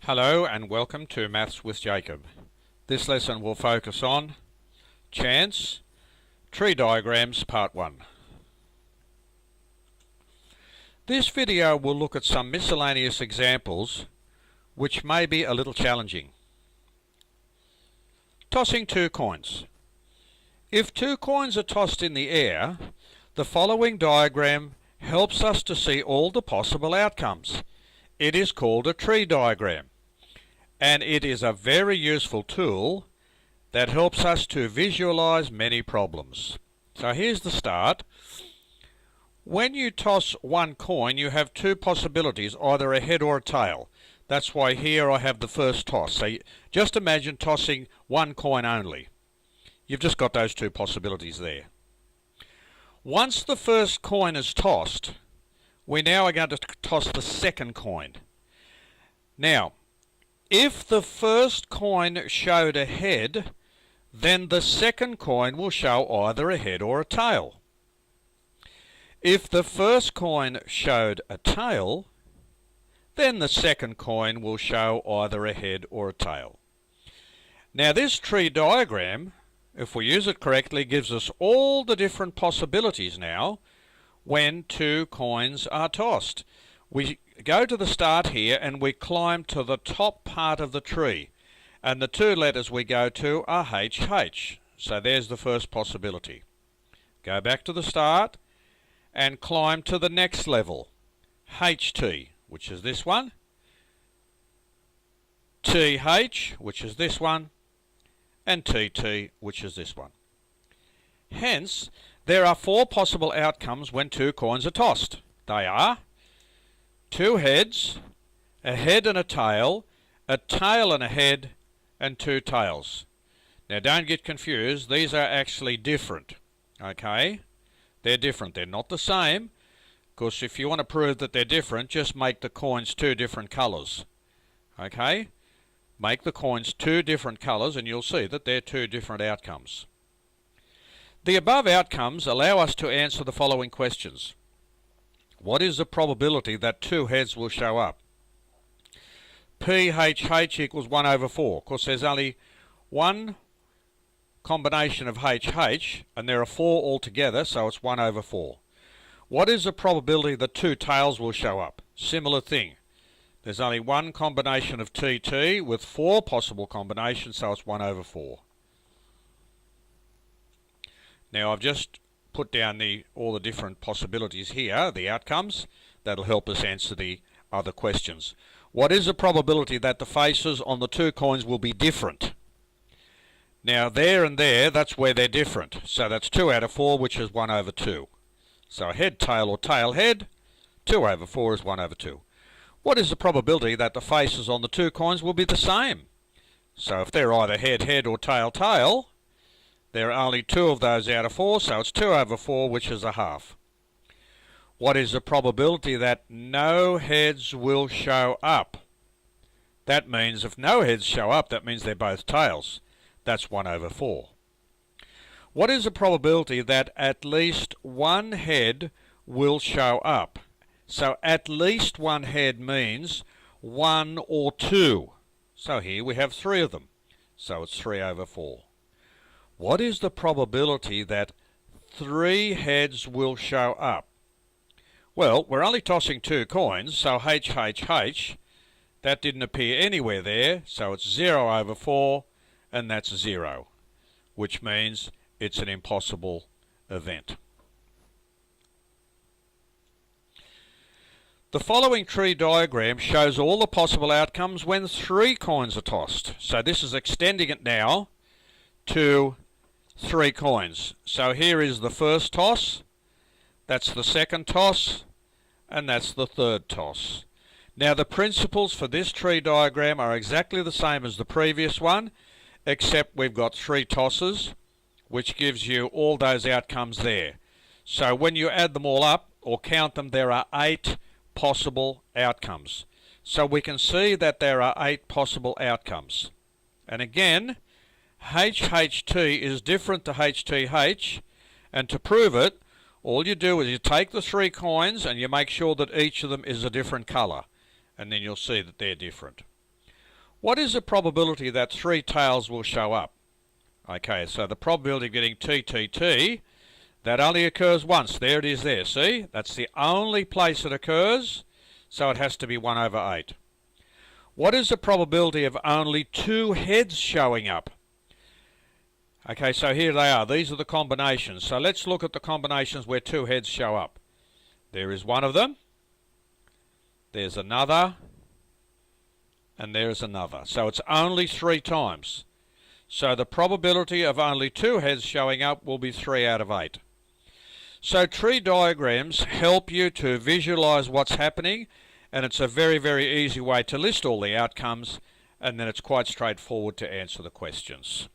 Hello and welcome to Maths with Jacob. This lesson will focus on chance, tree diagrams part 1. This video will look at some miscellaneous examples which may be a little challenging. Tossing two coins. If two coins are tossed in the air, the following diagram helps us to see all the possible outcomes. It is called a tree diagram, and it is a very useful tool that helps us to visualize many problems. So here's the start. When you toss one coin, you have two possibilities, either a head or a tail. That's why here I have the first toss. So just imagine tossing one coin only. You've just got those two possibilities there. Once the first coin is tossed, we now are going to toss the second coin. Now, if the first coin showed a head, then the second coin will show either a head or a tail. If the first coin showed a tail, then the second coin will show either a head or a tail. Now this tree diagram, if we use it correctly, gives us all the different possibilities now when two coins are tossed. We go to the start here and we climb to the top part of the tree, and the two letters we go to are HH. So there's the first possibility. Go back to the start and climb to the next level, HT, which is this one, TH, which is this one, and TT, which is this one. Hence, there are four possible outcomes when two coins are tossed. They are two heads, a head and a tail and a head, and two tails. Now don't get confused, these are actually different. Okay? They're different. They're not the same, because if you want to prove that they're different, just make the coins two different colours. Okay? Make the coins two different colours and you'll see that they're two different outcomes. The above outcomes allow us to answer the following questions. What is the probability that two heads will show up? PHH equals 1 over 4. Of course, there's only one combination of HH, and there are four altogether, so it's 1 over 4. What is the probability that two tails will show up? Similar thing. There's only one combination of TT with four possible combinations, so it's 1 over 4. Now I've just put down all the different possibilities here, the outcomes. That'll help us answer the other questions. What is the probability that the faces on the two coins will be different? Now there and there, that's where they're different. So that's 2 out of 4, which is 1 over 2. So head, tail, or tail, head, 2 over 4 is 1 over 2. What is the probability that the faces on the two coins will be the same? So if they're either head, head, or tail, tail, there are only 2 of those out of 4, so it's 2 over 4, which is a half. What is the probability that no heads will show up? That means if no heads show up, that means they're both tails. That's 1 over 4. What is the probability that at least one head will show up? So at least one head means 1 or 2. So here we have 3 of them. So it's 3 over 4. What is the probability that 3 heads will show up? Well, we're only tossing two coins, so HHH, that didn't appear anywhere there, so it's 0 over 4, and that's 0, which means it's an impossible event. The following tree diagram shows all the possible outcomes when 3 coins are tossed. So this is extending it now to 3 coins. So here is the first toss, that's the second toss, and that's the third toss. Now the principles for this tree diagram are exactly the same as the previous one, except we've got 3 tosses, which gives you all those outcomes there. So when you add them all up or count them, there are 8 possible outcomes. So we can see that there are 8 possible outcomes. And again, HHT is different to HTH, and to prove it, all you do is you take the 3 coins and you make sure that each of them is a different colour, and then you'll see that they're different. What is the probability that 3 tails will show up? Okay, so the probability of getting TTT, that only occurs once. There it is there, see? That's the only place it occurs, so it has to be 1 over 8. What is the probability of only 2 heads showing up? Okay, so here they are. These are the combinations. So let's look at the combinations where 2 heads show up. There is one of them. There's another. And there's another. So it's only 3 times. So the probability of only 2 heads showing up will be 3 out of 8. So tree diagrams help you to visualize what's happening, and it's a very, very easy way to list all the outcomes, and then it's quite straightforward to answer the questions.